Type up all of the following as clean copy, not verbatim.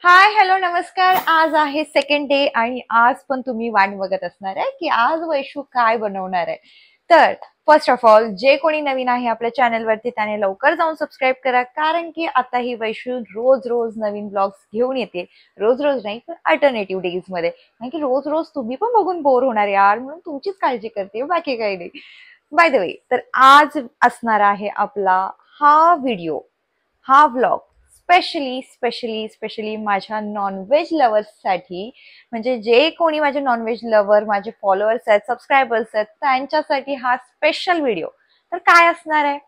Hi hello नमस्कार. आज आहे सेकंड डे आणि आज पण तुम्ही वाट बघत असणार आहे की आज वैशू काय बनवणार आहे. तर फर्स्ट ऑफ ऑल जे कोणी नवीन आहे आपल्या चॅनलवरती त्याने लवकर जाऊन सबस्क्राईब करा, कारण की आता ही वैशू रोज रोज नवीन ब्लॉग्स घेऊन येते. रोज रोज नाही पण अल्टरनेटिव्ह डेज मध्ये, कारण की रोज रोज तुम्ही पण बघून बोर होणार यार, म्हणून तुमचीच काळजी करते, बाकी काही नाही. बाय द वे, तर आज असणार आहे आपला हा व्हिडिओ, हा व्लॉग स्पेशली माझ्या नॉनव्हेज लवर्ससाठी, म्हणजे जे कोणी माझे नॉनव्हेज लवर, माझे फॉलोअर्स आहेत, सबस्क्रायबर्स आहेत, त्यांच्यासाठी हा स्पेशल व्हिडिओ. तर काय असणार आहे,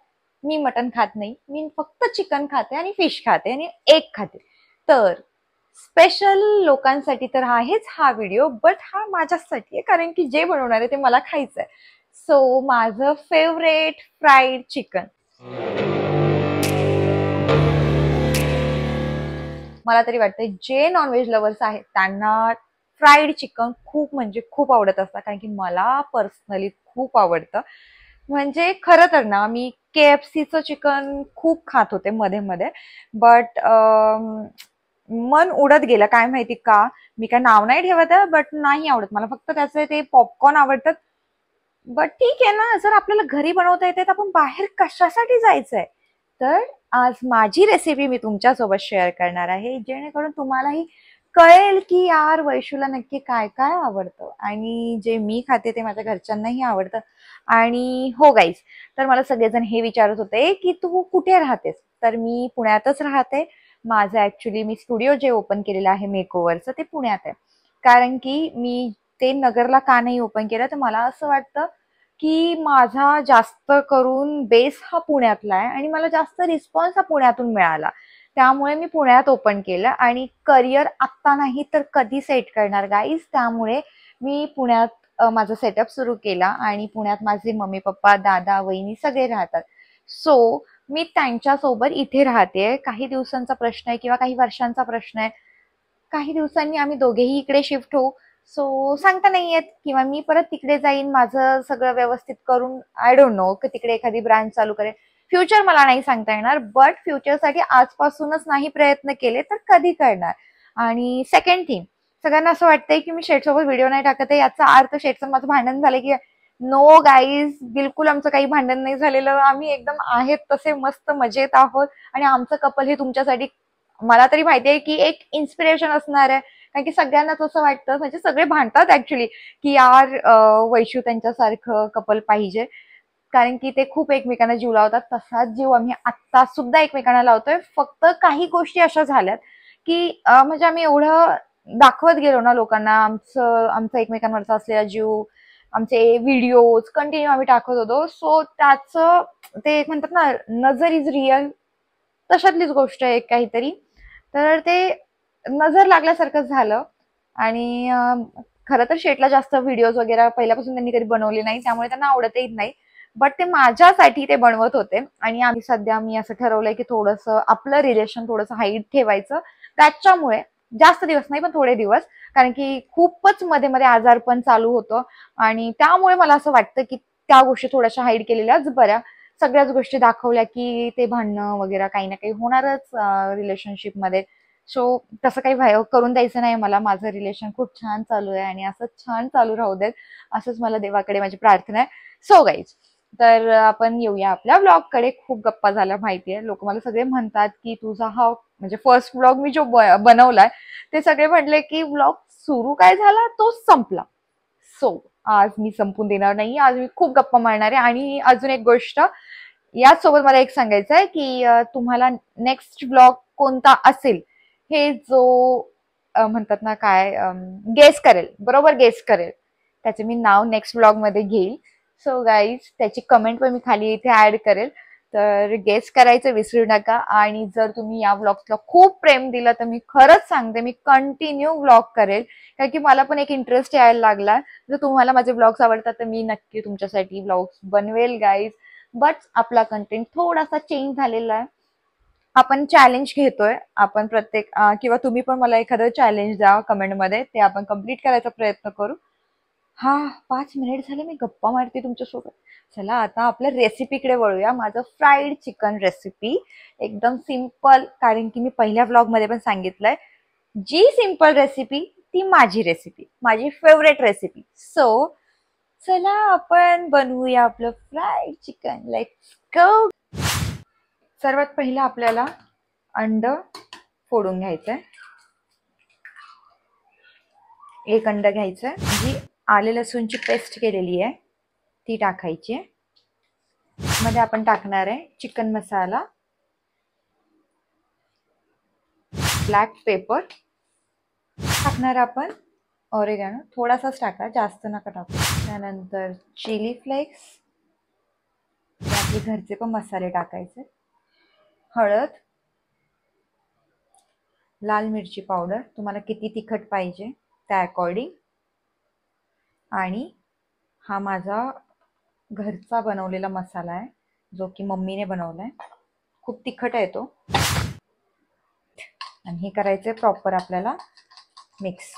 मी मटन खात नाही, मी फक्त चिकन खाते आणि फिश खाते आणि एग खाते. तर स्पेशल लोकांसाठी तर आहेच हा व्हिडिओ, बट हा माझ्यासाठी आहे, कारण की जे बनवणार आहे ते मला खायचं आहे. सो माझं फेवरेट फ्राईड चिकन. मला तरी वाटतं जे नॉनव्हेज लवर्स आहेत त्यांना फ्राईड चिकन खूप म्हणजे खूप आवडत असतं, कारण की मला पर्सनली खूप आवडतं. म्हणजे खरं तर ना, मी KFCचं चिकन खूप खात होते मध्ये मध्ये, बट मन उडत गेलं काय माहिती का. मी काय नाव नाही ठेवत आहे, बट नाही आवडत मला, फक्त त्याचे ते पॉपकॉर्न आवडतात. बट ठीक आहे ना, जर आपल्याला घरी बनवता येते तर आपण बाहेर कशासाठी जायचंय. तर आज माझी रेसिपी मी तुमच्यासोबत शेअर करणार आहे, जेणेकरून तुम्हालाही कळेल की यार वैशूला नक्की काय काय आवडतं, आणि जे मी खाते ते माझ्या घरच्यांनाही आवडतं. आणि हो गाईज, तर मला सगळेजण हे विचारत होते की तू कुठे राहतेस. तर मी पुण्यातच राहते. माझं ऍक्च्युली मी स्टुडिओ जे ओपन केलेलं आहे मेकओव्हरचं ते पुण्यात आहे. कारण की मी ते नगरला का नाही ओपन केलं, तर मला असं वाटतं की माझा जास्त करून बेस हा पुण्यातला आहे आणि मला जास्त रिस्पॉन्स हा पुण्यातून मिळाला. त्यामुळे मी पुण्यात ओपन केलं आणि करिअर आत्ता नाही तर कधी सेट करणार गाईज. त्यामुळे मी पुण्यात माझा सेटअप सुरू केला आणि पुण्यात माझे मम्मी पप्पा, दादा, वहिनी सगळे राहतात. सो मी त्यांच्यासोबत इथे राहते. काही दिवसांचा प्रश्न आहे किंवा काही वर्षांचा प्रश्न आहे, काही दिवसांनी आम्ही दोघेही इकडे शिफ्ट होऊ. सो सांगता नाही येत, किंवा मी परत तिकडे जाईन माझं सगळं व्यवस्थित करून, आय डोंट नो, की तिकडे एखादी ब्रांच चालू करेल. फ्युचर मला नाही सांगता येणार, बट फ्युचरसाठी आजपासूनच नाही प्रयत्न केले तर कधी करणार. आणि सेकंड थिंग, सगळ्यांना असं वाटतंय की मी शेठसोबत व्हिडिओ नाही टाकत आहे, याचा अर्थ शेठचं माझं भांडण झालं की. नो गाईज, बिलकुल आमचं काही भांडण नाही झालेलं. आम्ही एकदम आहेत तसे मस्त मजेत आहोत आणि आमचं कपल हे तुमच्यासाठी, मला तरी माहितीये की एक इन्स्पिरेशन असणार आहे. कारण की सगळ्यांनाच असं वाटतं, म्हणजे सगळे भांडतात ऍक्च्युली, की यार वैशू त्यांच्यासारखं कपल पाहिजे, कारण की ते खूप एकमेकांना जीव लावतात. तसाच जीव आम्ही आत्ता सुद्धा एकमेकांना लावतोय. फक्त काही गोष्टी अशा झाल्यात की म्हणजे आम्ही एवढं दाखवत गेलो ना लोकांना आमचा एकमेकांवरचा असलेला जीव, आमचे व्हिडिओज कंटिन्यू आम्ही टाकत होतो. सो त्याचं ते एक म्हणतात ना, नजर इज रिअल, तशातलीच गोष्ट आहे काहीतरी. तर ते नजर लागल्यासारखं झालं. आणि खरं तर शेटला जास्त व्हिडिओज वगैरे पहिल्यापासून त्यांनी कधी बनवले नाही, त्यामुळे त्यांना आवडतही नाही. बट ते माझ्यासाठी ते बनवत होते. आणि आम्ही सध्या, मी असं ठरवलंय की थोडंसं आपलं रिलेशन थोडंसं हाईट ठेवायचं. त्याच्यामुळे जास्त दिवस नाही पण थोडे दिवस, कारण की खूपच मध्ये मध्ये आजारपण चालू होतं. आणि त्यामुळे मला असं वाटतं की त्या गोष्टी थोड्याशा हाईड केलेल्याच बऱ्या. सगळ्याच गोष्टी दाखवल्या की ते भांडणं वगैरे काही ना काही होणारच रिलेशनशिपमध्ये. सो तसं काही करून द्यायचं नाही मला. माझं रिलेशन खूप छान चालू आहे आणि असंच छान चालू राहू देत, असंच मला देवाकडे माझी प्रार्थना आहे. सो गाईज, तर आपण येऊया आपल्या ब्लॉग कडे. खूप गप्पा झाल्या माहितीये, लोक मला सगळे म्हणतात की तुझा हा म्हणजे फर्स्ट ब्लॉग मी जो बनवलाय, ते सगळे म्हटले की ब्लॉग सुरू काय झाला तो संपला. सो आज मी संपून देणार नाही, आज मी खूप गप्पा मारणार आहे. आणि अजून एक गोष्ट याच सोबत मला एक सांगायचं आहे की तुम्हाला नेक्स्ट ब्लॉग कोणता असेल, हे जो म्हणतात ना काय, गेस करेल, बरोबर गेस करेल, त्याचे मी नाव नेक्स्ट ब्लॉग मध्ये घेईल. सो गाईज, त्याची कमेंट पण मी खाली इथे ऍड करेल. तर गेस करायचं विसरू नका. आणि जर तुम्ही या ब्लॉग्सला खूप प्रेम दिलं तर मी खरंच सांगते, मी कंटिन्यू ब्लॉग करेल, कारण की मला पण एक इंटरेस्ट यायला लागला. जर तुम्हाला माझे ब्लॉग्स आवडतात तर मी नक्की तुमच्यासाठी ब्लॉग्स बनवेल गाईज. बट आपला कंटेंट थोडासा चेंज झालेला आहे. आपण चॅलेंज घेतोय, आपण प्रत्येक किंवा तुम्ही पण मला एखादं चॅलेंज द्या कमेंटमध्ये, ते आपण कम्प्लीट करायचा प्रयत्न करू. हा, 5 मिनिट झाले मी गप्पा मारते तुमच्यासोबत. चला आता आपल्या रेसिपीकडे वळूया. माझं फ्राईड चिकन रेसिपी एकदम सिम्पल, कारण की मी पहिल्या ब्लॉग मध्ये पण सांगितलंय, जी सिंपल रेसिपी ती माझी रेसिपी, माझी फेवरेट रेसिपी. सो चला आपण बनवूया आपलं फ्राईड चिकन. Let's go. सर्वात पहिलं आपल्याला अंड फोडून घ्यायचंय. एक अंड घ्यायचं. जी आले लसूणची पेस्ट केलेली आहे ती टाकायची आहे. मध्ये आपण टाकणार आहे चिकन मसाला, ब्लॅक पेपर टाकणार आपण, ऑरेगॅनो थोडासाच टाका, जास्त नका टाकू. त्यानंतर चिली फ्लेक्स, आपले घरचे पण मसाले टाकायचे, हळद, लाल मिरची पावडर तुम्हाला किती तिखट पाहिजे त्या अकॉर्डिंग, आणि हा माझा घरचा बनवलेला मसाला आहे जो की मम्मीने बनवलाय. खूप तिखट आहे तो. आणि हे करायचंय प्रॉपर आपल्याला मिक्स.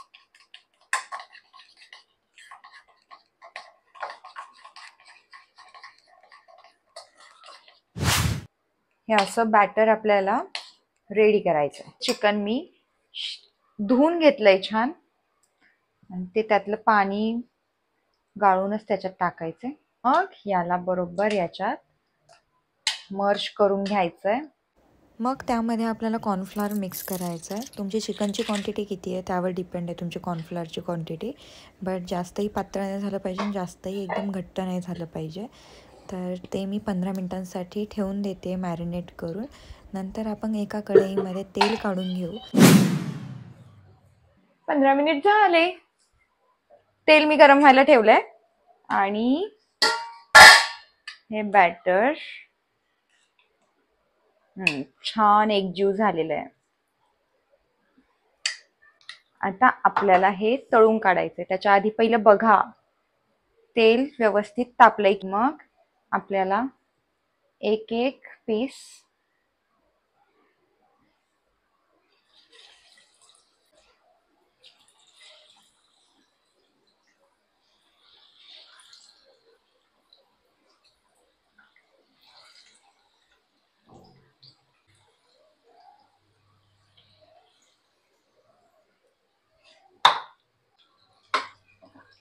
हे असं बॅटर आपल्याला रेडी करायचं. चिकन मी धुवून घेतलंय छान आणि ते त्यातलं पाणी गाळूनच त्याच्यात टाकायचंय. मग याला बरोबर याच्यात मर्ज करून घ्यायचंय. मग त्यामध्ये आपल्याला कॉर्नफ्लॉवर मिक्स करायचं आहे. तुमची चिकनची क्वांटिटी किती आहे त्यावर डिपेंड आहे तुमची कॉर्नफ्लॉवरची क्वांटिटी. बट जास्तही पातळ नाही झालं पाहिजे आणि जास्तही एकदम घट्ट नाही झालं पाहिजे. तर ते मी 15 मिनिटांसाठी ठेवून देते मॅरिनेट करून. नंतर आपण एका कढईमध्ये तेल काढून घेऊ. 15 मिनिट झाले. तेल मी गरम व्हायला ठेवलंय आणि हे बॅटर छान एकजीव झालेलं आहे. आता आपल्याला हे तळून काढायचंय. त्याच्या आधी पहिलं बघा तेल व्यवस्थित तापलंय. मग आपल्याला एक एक पीस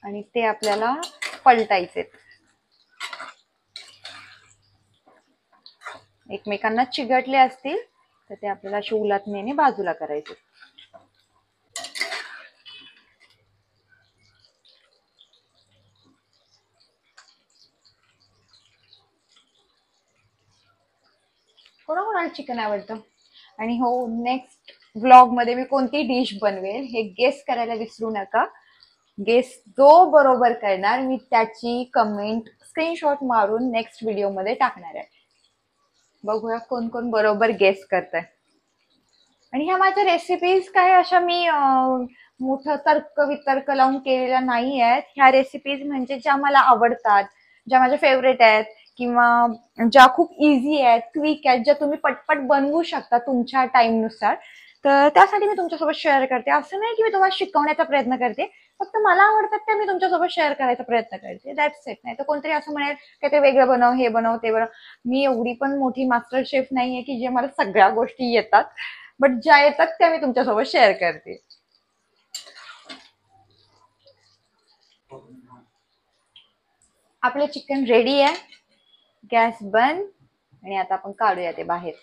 आणि ते आपल्याला पलटायचे. एकमेकांना चिघटले असतील तर ते आपल्याला उलटण्याने बाजूला करायचे. कोणाकोणाला चिकन आवडतं. आणि हो, नेक्स्ट व्लॉग मध्ये मी कोणती डिश बनवेल हे गेस करायला विसरू नका. गेस जो बरोबर करणार मी त्याची कमेंट स्क्रीनशॉट मारून नेक्स्ट व्हिडिओ मध्ये टाकणार आहे. बघूया कोण कोण बरोबर गेस करताय. आणि ह्या माझ्या रेसिपीज काय अशा मी मोठं तर्क वितर्क लावून केलेल्या नाही आहेत. ह्या रेसिपीज म्हणजे ज्या मला आवडतात, ज्या माझ्या फेवरेट आहेत, किंवा ज्या खूप इझी आहेत, क्विक आहेत, ज्या तुम्ही पटपट बनवू शकता तुमच्या टाइमनुसार. तर त्यासाठी मी तुमच्यासोबत शेअर करते. असं नाही की मी तुम्हाला शिकवण्याचा प्रयत्न करते, फक्त मला आवडतात त्या मी तुमच्यासोबत शेअर करायचा प्रयत्न करते. That's it. नाही तर कोणतरी असं म्हणेल काहीतरी वेगळं बनव, हे बनव, ते बनव. मी एवढी पण मोठी मास्टर शेफ नाहीये की जे मला सगळ्या गोष्टी येतात. बट ज्या येतात त्या मी तुमच्यासोबत शेअर करते. आपलं चिकन रेडी आहे. गॅस बंद. आणि आता आपण काढूया ते बाहेर.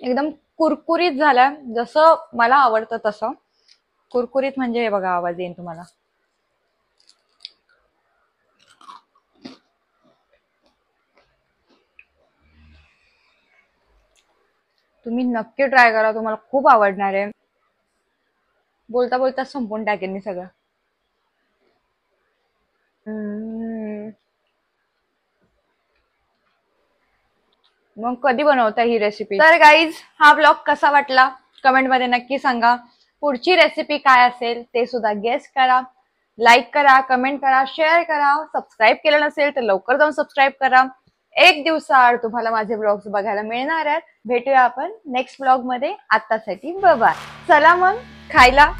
एकदम कुरकुरीत झालाय, जसं मला आवडतं तसं कुरकुरीत. म्हणजे हे बघा, आवाज येईल तुम्हाला. तुम्ही नक्की ट्राय करा, तुम्हाला खूप आवडणार आहे. बोलता बोलता संपून टाकेन मी सगळं. मग कधी बनवता ही रेसिपी? तर गाईज, हा ब्लॉग कसा वाटला कमेंट मध्ये नक्की सांगा. पुढची रेसिपी काय असेल ते सुद्धा गेस करा. लाईक करा, कमेंट करा, शेअर करा. सबस्क्राईब केलं नसेल तर लवकर जाऊन सबस्क्राईब करा. एक दिवसाआड तुम्हाला माझे ब्लॉग्स बघायला मिळणार आहेत. भेटूया आपण नेक्स्ट ब्लॉग मध्ये. आतासाठी बाय बाय. चला मग खायला.